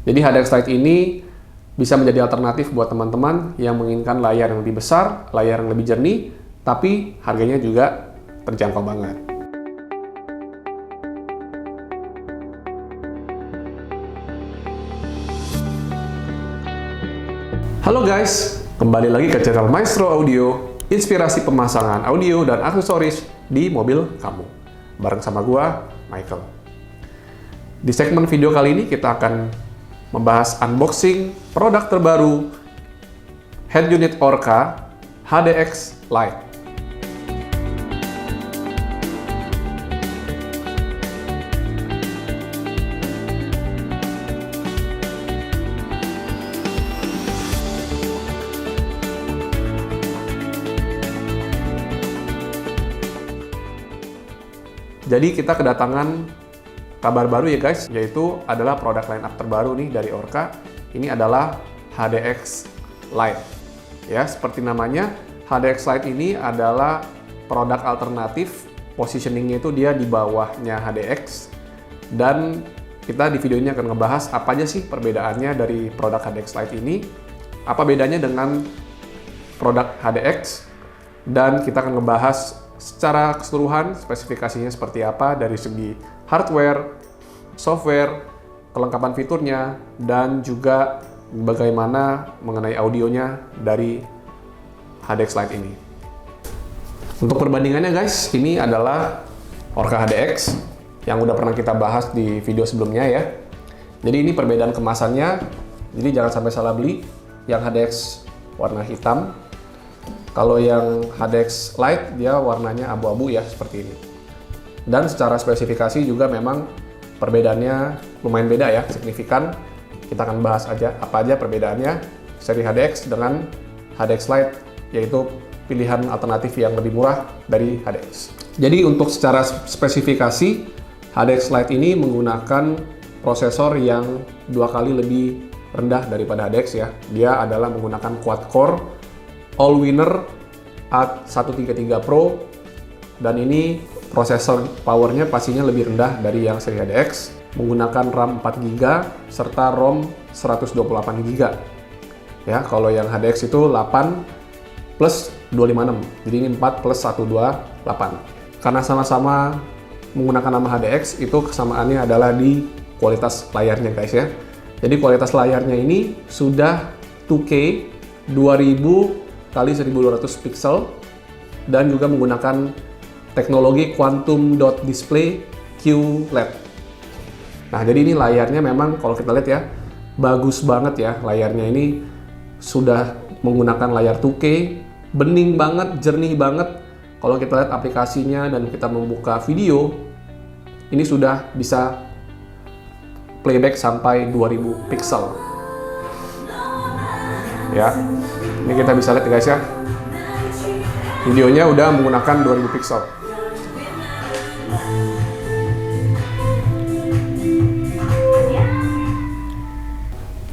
Jadi HDX Lite ini bisa menjadi alternatif buat teman-teman yang menginginkan layar yang lebih besar, layar yang lebih jernih, tapi harganya juga terjangkau banget. Halo guys, kembali lagi ke channel Maestro Audio, inspirasi pemasangan audio dan aksesoris di mobil kamu. Bareng sama gua, Michael. Di segmen video kali ini kita akan membahas unboxing produk terbaru head unit Orca HDX Lite. Jadi kita kedatangan kabar baru ya guys, yaitu adalah produk lineup terbaru nih dari Orca. Ini adalah HDX Lite. Ya, seperti namanya, HDX Lite ini adalah produk alternatif. Positioningnya itu dia di bawahnya HDX. Dan kita di video ini akan ngebahas apa aja sih perbedaannya dari produk HDX Lite ini. Apa bedanya dengan produk HDX. Dan kita akan ngebahas secara keseluruhan spesifikasinya seperti apa dari segi hardware, software, kelengkapan fiturnya, dan juga bagaimana mengenai audionya dari HDX Lite ini. Untuk perbandingannya guys, ini adalah Orca HDX yang udah pernah kita bahas di video sebelumnya ya. Jadi ini perbedaan kemasannya, jadi jangan sampai salah beli. Yang HDX warna hitam, kalau yang HDX Lite dia warnanya abu-abu ya, seperti ini. Dan secara spesifikasi juga memang perbedaannya lumayan beda ya, signifikan. Kita akan bahas aja apa aja perbedaannya seri HDX dengan HDX Lite, yaitu pilihan alternatif yang lebih murah dari HDX. Jadi untuk secara spesifikasi, HDX Lite ini menggunakan prosesor yang 2 kali lebih rendah daripada HDX ya. Dia adalah menggunakan quad-core Allwinner A133 Pro, dan ini prosesor powernya pastinya lebih rendah dari yang seri HDX, menggunakan RAM 4GB serta ROM 128GB. Ya, kalau yang HDX itu 8 plus 256, jadi ini 4 plus 128. Karena sama-sama menggunakan nama HDX, itu kesamaannya adalah di kualitas layarnya guys ya. Jadi kualitas layarnya ini sudah 2K 2000 kali 1200 pixel dan juga menggunakan teknologi Quantum Dot Display QLED. Nah, jadi ini layarnya memang kalau kita lihat ya, bagus banget ya layarnya ini, sudah menggunakan layar 2K, bening banget, jernih banget. Kalau kita lihat aplikasinya dan kita membuka video, ini sudah bisa playback sampai 2000 pixel. Ya. Ini kita bisa lihat guys ya, videonya udah menggunakan 2000 pixel.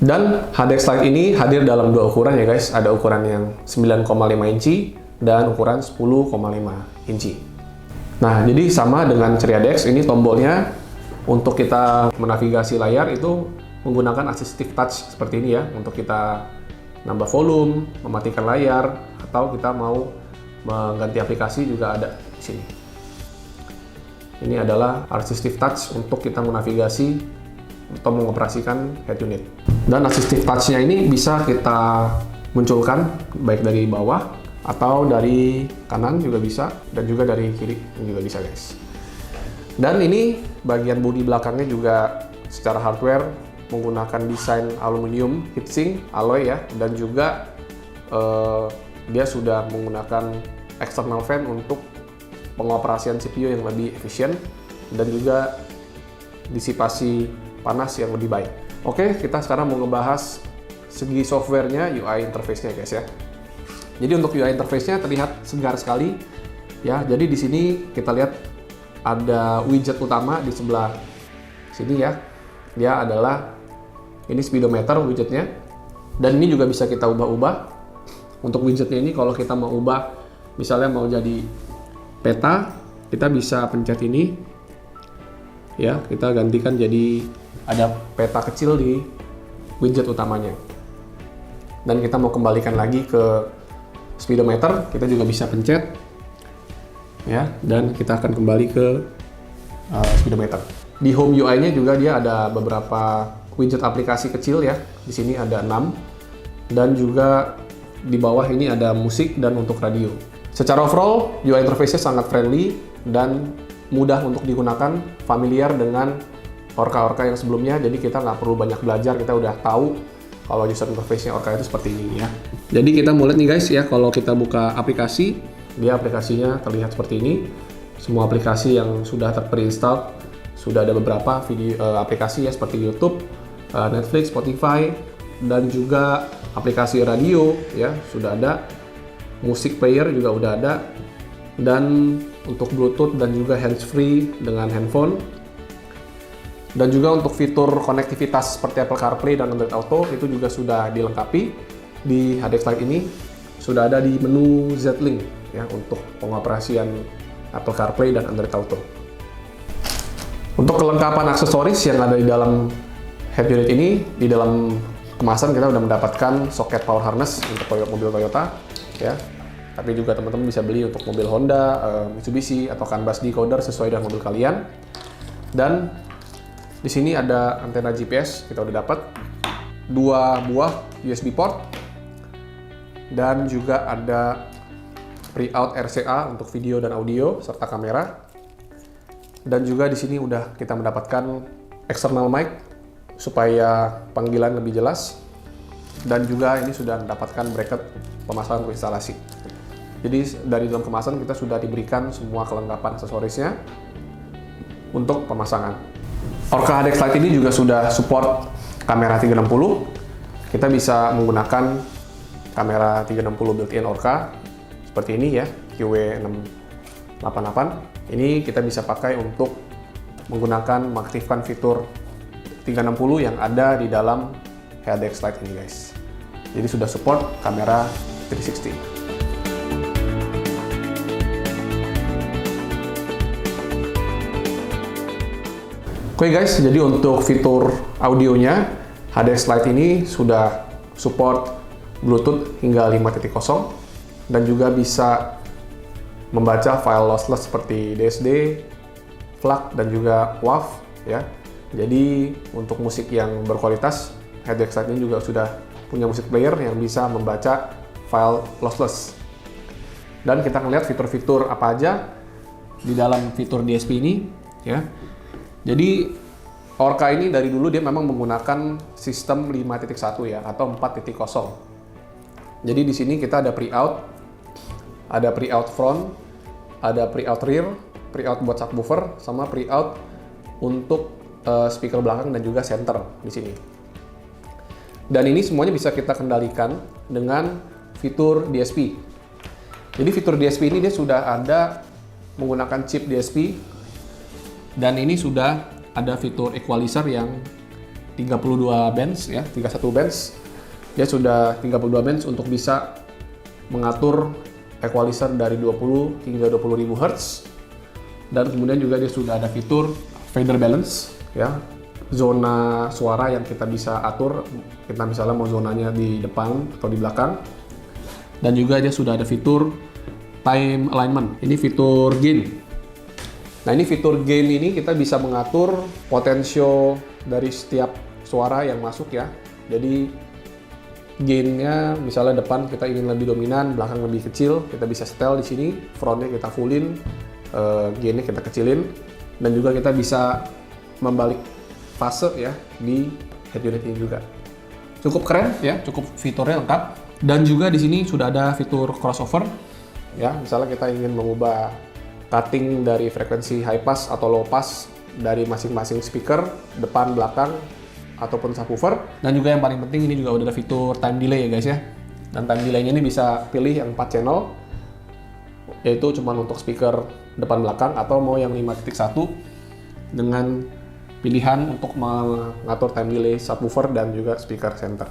Dan HDX Lite ini hadir dalam 2 ukuran ya guys. Ada ukuran yang 9,5 inci dan ukuran 10,5 inci. Nah, jadi sama dengan seri HDX, ini tombolnya untuk kita menavigasi layar itu menggunakan assistive touch seperti ini ya, untuk kita nambah volume, mematikan layar, atau kita mau mengganti aplikasi juga ada di sini. Ini adalah assistive touch untuk kita menavigasi atau mengoperasikan head unit. Dan assistive touch-nya ini bisa kita munculkan baik dari bawah atau dari kanan juga bisa, dan juga dari kiri juga bisa guys. Dan ini bagian bodi belakangnya juga secara hardware menggunakan desain aluminium heatsink alloy ya, dan juga dia sudah menggunakan external fan untuk pengoperasian CPU yang lebih efisien dan juga disipasi panas yang lebih baik. Oke, kita sekarang mau ngebahas segi softwarenya, UI interface-nya guys ya. Jadi untuk UI interface-nya terlihat segar sekali ya. Jadi di sini kita lihat ada widget utama di sebelah sini ya. Dia adalah ini speedometer widgetnya, dan ini juga bisa kita ubah-ubah. Untuk widgetnya ini kalau kita mau ubah, misalnya mau jadi peta, kita bisa pencet ini ya, kita gantikan jadi ada peta kecil di widget utamanya. Dan kita mau kembalikan lagi ke speedometer, kita juga bisa pencet ya, dan kita akan kembali ke speedometer. Di home UI-nya juga dia ada beberapa widget aplikasi kecil ya. Di sini ada 6, dan juga di bawah ini ada musik dan untuk radio. Secara overall, UI interface-nya sangat friendly dan mudah untuk digunakan, familiar dengan Orca yang sebelumnya, jadi kita nggak perlu banyak belajar, kita udah tahu kalau user interface-nya Orca itu seperti ini ya. Jadi kita mulai nih guys ya, kalau kita buka aplikasi, dia aplikasinya terlihat seperti ini. Semua aplikasi yang sudah terperinstall, sudah ada beberapa video aplikasi ya seperti YouTube, Netflix, Spotify, dan juga aplikasi radio ya sudah ada, musik player juga udah ada, dan untuk Bluetooth dan juga handsfree dengan handphone. Dan juga untuk fitur konektivitas seperti Apple CarPlay dan Android Auto itu juga sudah dilengkapi di HDX Lite ini. Sudah ada di menu Z-Link ya untuk pengoperasian Apple CarPlay dan Android Auto. Untuk kelengkapan aksesoris yang ada di dalam head unit ini, di dalam kemasan kita sudah mendapatkan soket power harness untuk mobil Toyota ya. Tapi juga teman-teman bisa beli untuk mobil Honda, Mitsubishi atau CAN bus decoder sesuai dengan mobil kalian. Dan di sini ada antena GPS, kita udah dapat 2 buah USB port, dan juga ada pre-out RCA untuk video dan audio serta kamera. Dan juga di sini udah kita mendapatkan external mic supaya panggilan lebih jelas, dan juga ini sudah mendapatkan bracket pemasangan untuk instalasi. Jadi dari dalam kemasan kita sudah diberikan semua kelengkapan aksesorisnya untuk pemasangan. Orca HDX Lite ini juga sudah support kamera 360. Kita bisa menggunakan kamera 360 built-in Orca seperti ini ya, QW688. Ini kita bisa pakai untuk menggunakan mengaktifkan fitur 360 yang ada di dalam HDX Lite ini guys. Jadi sudah support kamera 360. Oke guys, jadi untuk fitur audionya HDX Lite ini sudah support Bluetooth hingga 5.0 dan juga bisa membaca file lossless seperti DSD, FLAC, dan juga WAV ya. Jadi untuk musik yang berkualitas, HDX Lite ini juga sudah punya musik player yang bisa membaca file lossless. Dan kita ngeliat fitur-fitur apa aja di dalam fitur DSP ini ya. Jadi Orca ini dari dulu dia memang menggunakan sistem 5.1 ya atau 4.0. Jadi di sini kita ada pre-out front, ada pre-out rear, pre-out buat subwoofer, sama pre-out untuk speaker belakang dan juga center di sini. Dan ini semuanya bisa kita kendalikan dengan fitur DSP. Jadi fitur DSP ini dia sudah ada menggunakan chip DSP. Dan ini sudah ada fitur equalizer yang 32 bands ya, 31 bands. Dia sudah 32 bands untuk bisa mengatur equalizer dari 20 hingga 20.000 Hz. Dan kemudian juga dia sudah ada fitur fader balance ya, zona suara yang kita bisa atur. Kita misalnya mau zonanya di depan atau di belakang. Dan juga dia sudah ada fitur time alignment. Ini fitur gain. Nah ini fitur gain ini kita bisa mengatur potensio dari setiap suara yang masuk ya. Jadi gainnya misalnya depan kita ingin lebih dominan, belakang lebih kecil, kita bisa setel di sini. Frontnya kita fullin, gainnya kita kecilin, dan juga kita bisa membalik fase ya di head unit ini juga. Cukup keren ya, cukup fiturnya lengkap. Dan juga di sini sudah ada fitur crossover ya. Misalnya kita ingin mengubah cutting dari frekuensi high pass atau low pass dari masing-masing speaker, depan, belakang, ataupun subwoofer. Dan juga yang paling penting ini juga udah ada fitur time delay ya guys ya. Dan time delay-nya ini bisa pilih yang 4 channel, yaitu cuma untuk speaker depan belakang, atau mau yang 5.1 dengan pilihan untuk mengatur time delay subwoofer dan juga speaker center.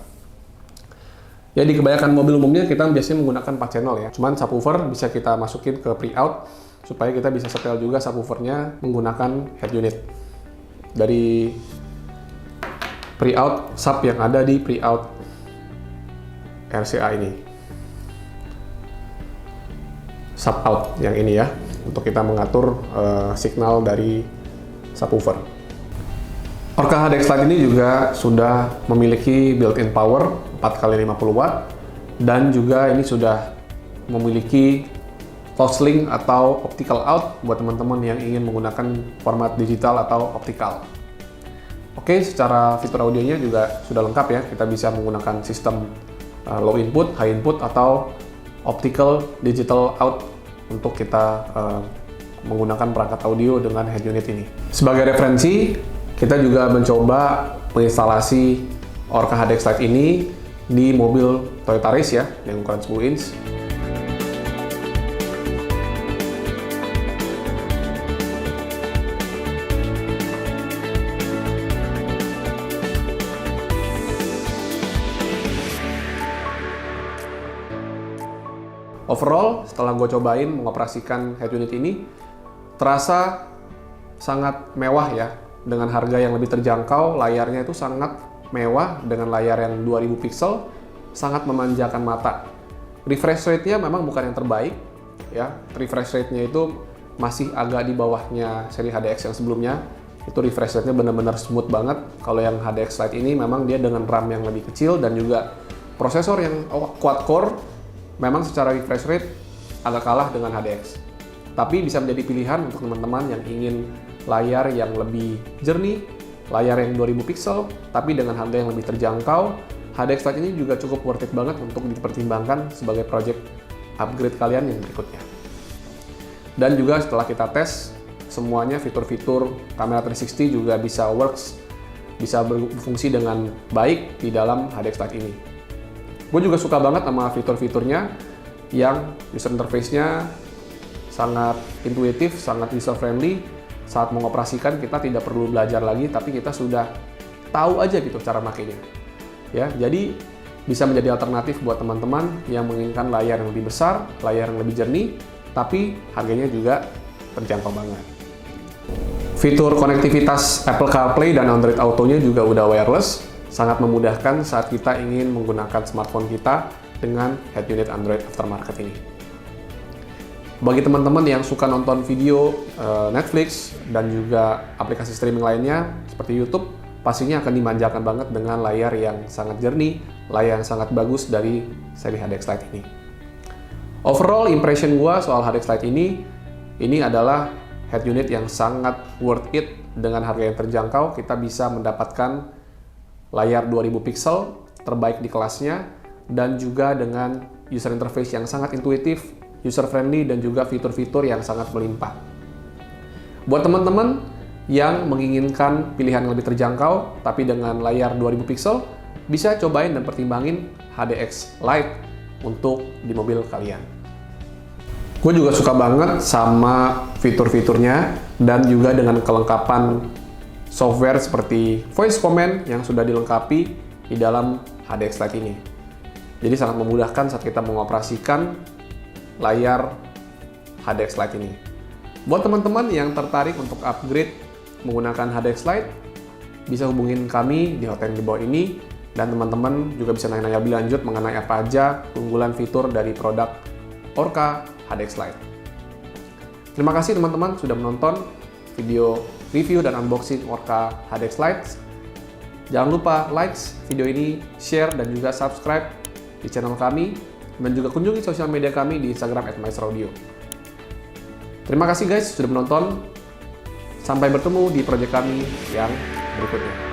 Ya di kebanyakan mobil umumnya kita biasanya menggunakan 4 channel ya. Cuman subwoofer bisa kita masukin ke pre-out supaya kita bisa setel juga subwoofernya menggunakan head unit. Dari pre-out sub yang ada di pre-out RCA ini. Sub out yang ini ya, untuk kita mengatur signal dari subwoofer. Orca HDX Lite ini juga sudah memiliki built-in power 4x50 watt dan juga ini sudah memiliki toslink atau optical out buat teman-teman yang ingin menggunakan format digital atau optical. Oke, secara fitur audionya juga sudah lengkap ya. Kita bisa menggunakan sistem low input, high input, atau optical digital out untuk kita menggunakan perangkat audio dengan head unit ini. Sebagai referensi, kita juga mencoba menginstalasi Orca HDX Lite ini di mobil Toyota Race ya, yang ukuran 10 inch. Overall, setelah gue cobain mengoperasikan head unit ini, terasa sangat mewah ya. Dengan harga yang lebih terjangkau, layarnya itu sangat mewah dengan layar yang 2000 pixel, sangat memanjakan mata. Refresh rate-nya memang bukan yang terbaik, ya. Refresh rate-nya itu masih agak di bawahnya seri HDX yang sebelumnya. Itu refresh rate-nya benar-benar smooth banget. Kalau yang HDX Lite ini memang dia dengan RAM yang lebih kecil dan juga prosesor yang quad-core. Memang secara refresh rate agak kalah dengan HDX. Tapi bisa menjadi pilihan untuk teman-teman yang ingin layar yang lebih jernih, layar yang 2000 pixel, tapi dengan harga yang lebih terjangkau. HDX Lite ini juga cukup worth it banget untuk dipertimbangkan sebagai project upgrade kalian yang berikutnya. Dan juga setelah kita tes, semuanya fitur-fitur kamera 360 juga bisa bisa berfungsi dengan baik di dalam HDX Lite ini. Gue juga suka banget sama fitur-fiturnya yang user interface-nya sangat intuitif, sangat user-friendly. Saat mengoperasikan kita tidak perlu belajar lagi, tapi kita sudah tahu aja gitu cara makainya. Ya, jadi bisa menjadi alternatif buat teman-teman yang menginginkan layar yang lebih besar, layar yang lebih jernih, tapi harganya juga terjangkau banget. Fitur konektivitas Apple CarPlay dan Android Auto-nya juga udah wireless. Sangat memudahkan saat kita ingin menggunakan smartphone kita dengan head unit Android aftermarket ini. Bagi teman-teman yang suka nonton video Netflix dan juga aplikasi streaming lainnya seperti YouTube, pastinya akan dimanjakan banget dengan layar yang sangat jernih, layar yang sangat bagus dari seri HDX Lite ini. Overall impression gua soal HDX Lite ini adalah head unit yang sangat worth it. Dengan harga yang terjangkau, kita bisa mendapatkan layar 2000 pixel terbaik di kelasnya dan juga dengan user interface yang sangat intuitif, user friendly dan juga fitur-fitur yang sangat melimpah. Buat teman-teman yang menginginkan pilihan yang lebih terjangkau tapi dengan layar 2000 pixel, bisa cobain dan pertimbangin HDX Lite untuk di mobil kalian. Gue juga suka banget sama fitur-fiturnya dan juga dengan kelengkapan software seperti voice command yang sudah dilengkapi di dalam HDX Lite ini. Jadi sangat memudahkan saat kita mengoperasikan layar HDX Lite ini. Buat teman-teman yang tertarik untuk upgrade menggunakan HDX Lite, bisa hubungin kami di hotline di bawah ini, dan teman-teman juga bisa nanya-nanya lebih lanjut mengenai apa aja keunggulan fitur dari produk Orca HDX Lite. Terima kasih teman-teman sudah menonton video review dan unboxing Orca HDX Lite. Jangan lupa like video ini, share, dan juga subscribe di channel kami, dan juga kunjungi sosial media kami di Instagram @maestroaudio. Terima kasih guys sudah menonton. Sampai bertemu di proyek kami yang berikutnya.